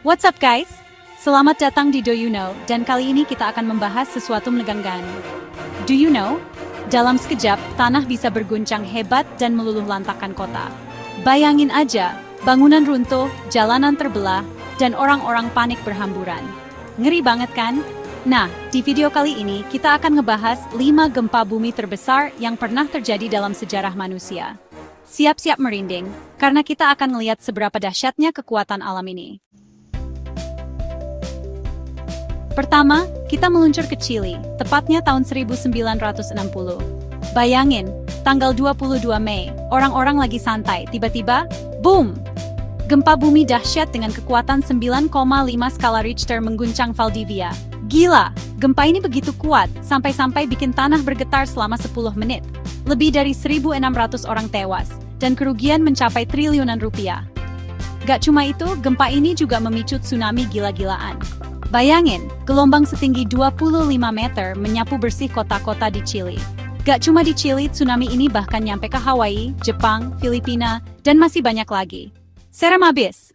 What's up guys? Selamat datang di Do You Know, dan kali ini kita akan membahas sesuatu menegangkan. Do you know? Dalam sekejap, tanah bisa berguncang hebat dan meluluh lantakkan kota. Bayangin aja, bangunan runtuh, jalanan terbelah, dan orang-orang panik berhamburan. Ngeri banget kan? Nah, di video kali ini kita akan ngebahas 5 gempa bumi terbesar yang pernah terjadi dalam sejarah manusia. Siap-siap merinding, karena kita akan ngeliat seberapa dahsyatnya kekuatan alam ini. Pertama, kita meluncur ke Chili, tepatnya tahun 1960. Bayangin, tanggal 22 Mei, orang-orang lagi santai, tiba-tiba, boom! Gempa bumi dahsyat dengan kekuatan 9,5 skala Richter mengguncang Valdivia. Gila, gempa ini begitu kuat, sampai-sampai bikin tanah bergetar selama 10 menit. Lebih dari 1.600 orang tewas, dan kerugian mencapai triliunan rupiah. Gak cuma itu, gempa ini juga memicu tsunami gila-gilaan. Bayangin, gelombang setinggi 25 meter menyapu bersih kota-kota di Chili. Gak cuma di Chili, tsunami ini bahkan nyampe ke Hawaii, Jepang, Filipina, dan masih banyak lagi. Serem abis!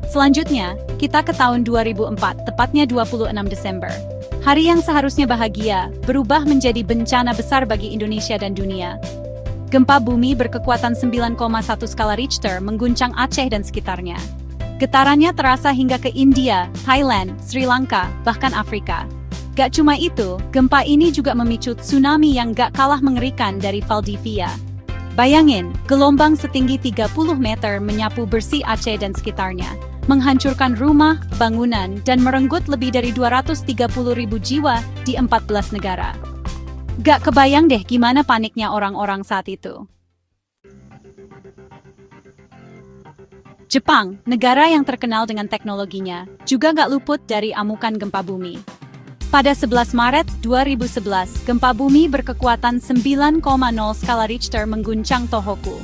Selanjutnya, kita ke tahun 2004, tepatnya 26 Desember. Hari yang seharusnya bahagia, berubah menjadi bencana besar bagi Indonesia dan dunia. Gempa bumi berkekuatan 9,1 skala Richter mengguncang Aceh dan sekitarnya. Getarannya terasa hingga ke India, Thailand, Sri Lanka, bahkan Afrika. Gak cuma itu, gempa ini juga memicu tsunami yang gak kalah mengerikan dari Valdivia. Bayangin, gelombang setinggi 30 meter menyapu bersih Aceh dan sekitarnya, menghancurkan rumah, bangunan, dan merenggut lebih dari 230.000 jiwa di 14 negara. Gak kebayang deh gimana paniknya orang-orang saat itu. Jepang, negara yang terkenal dengan teknologinya, juga gak luput dari amukan gempa bumi. Pada 11 Maret 2011, gempa bumi berkekuatan 9,0 skala Richter mengguncang Tohoku.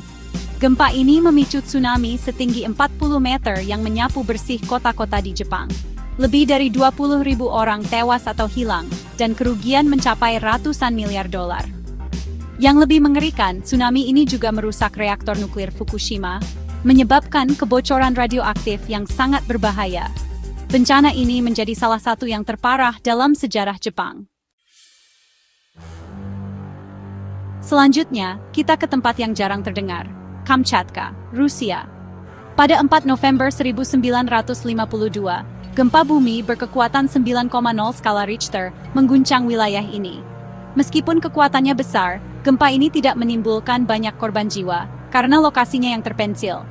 Gempa ini memicu tsunami setinggi 40 meter yang menyapu bersih kota-kota di Jepang. Lebih dari 20.000 orang tewas atau hilang, dan kerugian mencapai ratusan miliar dolar. Yang lebih mengerikan, tsunami ini juga merusak reaktor nuklir Fukushima, menyebabkan kebocoran radioaktif yang sangat berbahaya. Bencana ini menjadi salah satu yang terparah dalam sejarah Jepang. Selanjutnya, kita ke tempat yang jarang terdengar, Kamchatka, Rusia. Pada 4 November 1952, gempa bumi berkekuatan 9,0 skala Richter mengguncang wilayah ini. Meskipun kekuatannya besar, gempa ini tidak menimbulkan banyak korban jiwa, karena lokasinya yang terpencil.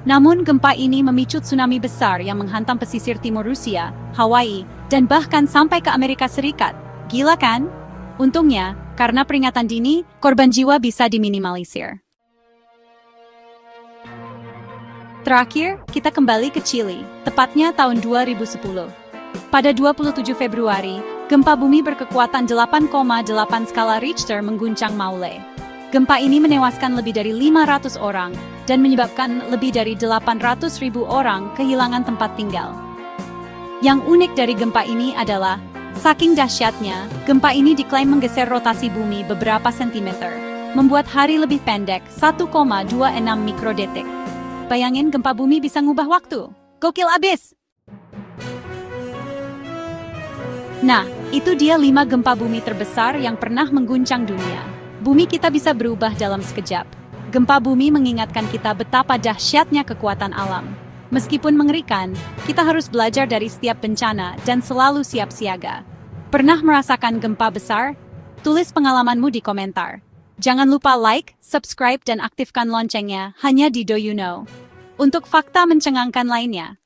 Namun gempa ini memicu tsunami besar yang menghantam pesisir timur Rusia, Hawaii, dan bahkan sampai ke Amerika Serikat. Gila kan? Untungnya, karena peringatan dini, korban jiwa bisa diminimalisir. Terakhir, kita kembali ke Chili, tepatnya tahun 2010. Pada 27 Februari, gempa bumi berkekuatan 8,8 skala Richter mengguncang Maule. Gempa ini menewaskan lebih dari 500 orang dan menyebabkan lebih dari 800.000 orang kehilangan tempat tinggal. Yang unik dari gempa ini adalah, saking dahsyatnya, gempa ini diklaim menggeser rotasi bumi beberapa sentimeter, membuat hari lebih pendek 1,26 mikrodetik. Bayangin gempa bumi bisa ngubah waktu. Gokil abis! Nah, itu dia 5 gempa bumi terbesar yang pernah mengguncang dunia. Bumi kita bisa berubah dalam sekejap. Gempa bumi mengingatkan kita betapa dahsyatnya kekuatan alam. Meskipun mengerikan, kita harus belajar dari setiap bencana dan selalu siap siaga. Pernah merasakan gempa besar? Tulis pengalamanmu di komentar. Jangan lupa like, subscribe, dan aktifkan loncengnya hanya di Do You Know. Untuk fakta mencengangkan lainnya,